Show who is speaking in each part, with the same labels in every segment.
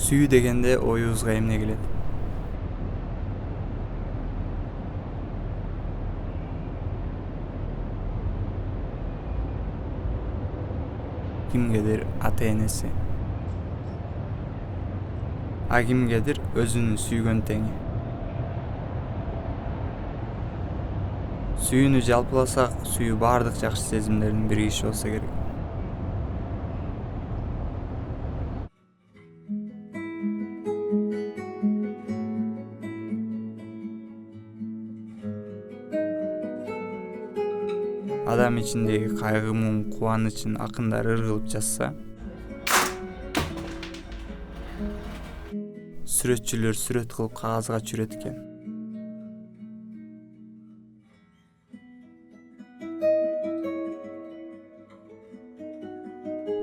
Speaker 1: Сүйүү дегенде оюбузга эмне келет? Кимгедир ата-энеси, а кимгедир өзүнүн сүйгөн теңи. Сүйүүнү жалпыласак, сүйүү баардык жакшы сезимдердин биригиши болсо керек. Адам ичиндеги кайгы, муң, кубанычын акындар ыр кылып жазса, сүрөтчүлөр сүрөт кылып кагазга түшүрөт экен.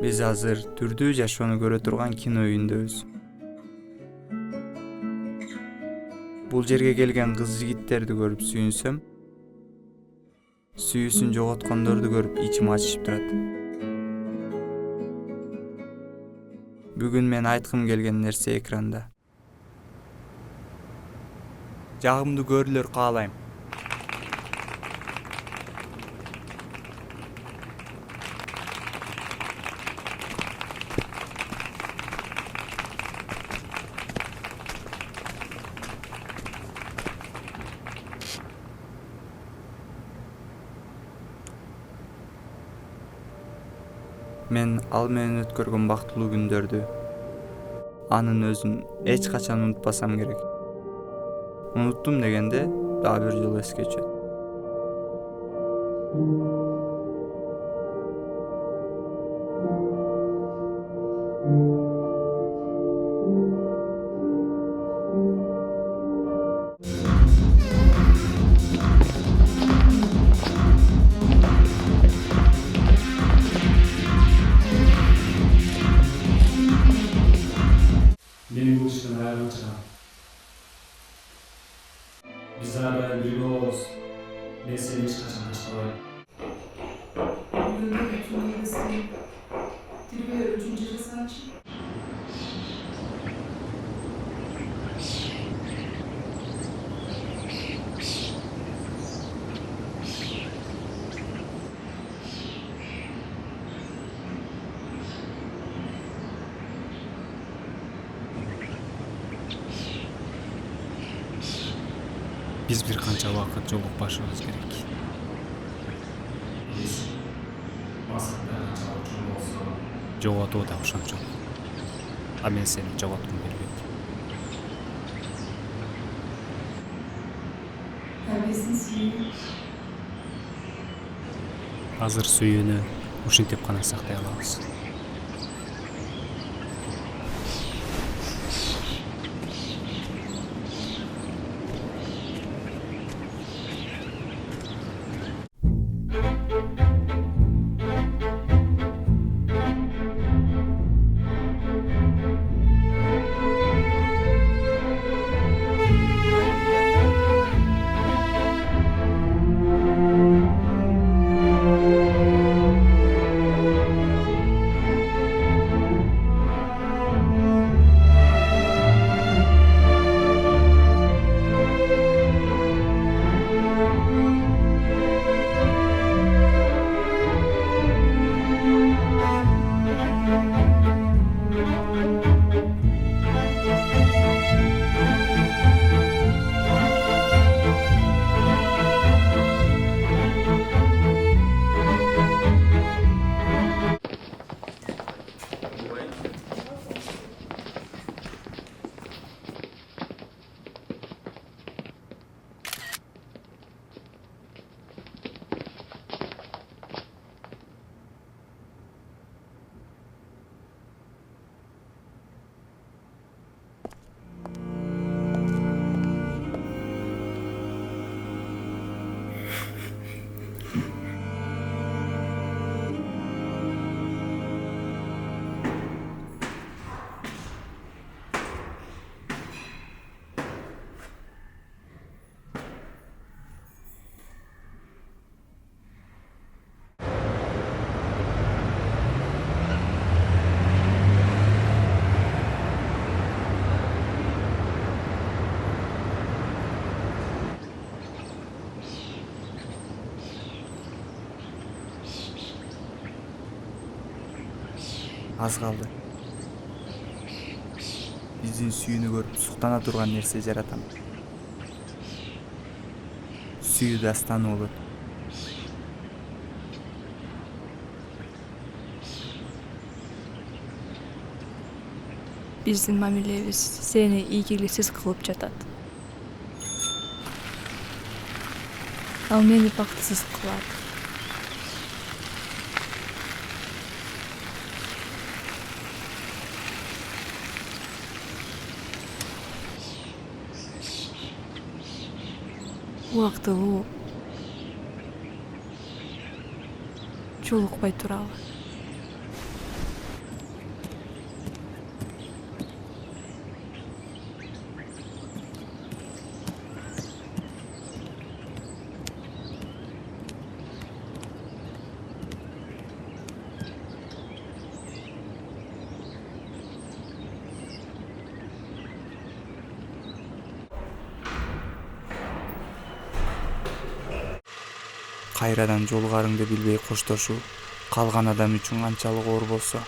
Speaker 1: Биз азыр түрдүү жашоону көрө турган кино үйүндөбүз. Бул жерге келген кыз-жигиттерди көрүп сүйүнсөм, сүйүүсүн жоготкондорду көрүп ичим ачышып турат. Бүгүн мен айткым келген нерсе экранда. Жагымдуу көрүүлөр каалайм. Мен ал менен өткөргөн бактылуу күндөрдү, анын өзүн эч качан унутпасам керек. Унуттум дегенде дагы бир жолу эске түшөт.
Speaker 2: Beni bu işten ayrılacağım. Biz beraber birlikte oluruz. Ben seni hiç kaçırmayacağım.
Speaker 3: Yılda bütün yılısını Trivia 3. Rızaçı.
Speaker 4: Биз бир канча убакыт жолукпашыбыз керек.
Speaker 2: Biz masada çalışıyor olsa
Speaker 4: Жоготуу да ошончо. А мен сени жоготкум келбейт.
Speaker 3: Terbiyesiz suyunu
Speaker 4: Азыр сүйүүнү ушинтип гана сактай алабыз.
Speaker 1: Аз калды. Биздин сүйүүнү көрүп суктана турган нерсе жаратам. Сүйүү дастаны болот.
Speaker 5: Биздин мамилебиз сени ийгиликсиз кылып жатат. Ал мени бактысыз кылат. Убактылуу. Жолукпай туралы.
Speaker 1: Кайрадан жолугарыңды билбей коштошуу калган адам үчүн канчалык оор болсо,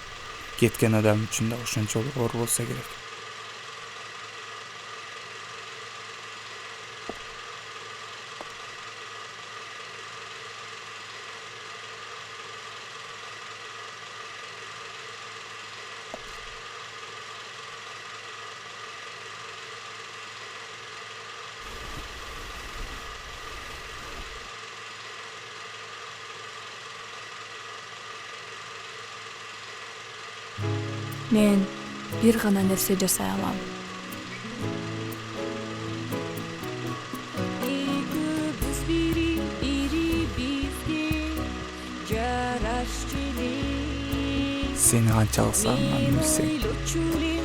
Speaker 1: кеткен адам үчүн да ошончолук оор болсо керек.
Speaker 5: Мен бир гана нерсе жасай алам.
Speaker 1: Сени канчалык сагынганымды билсең.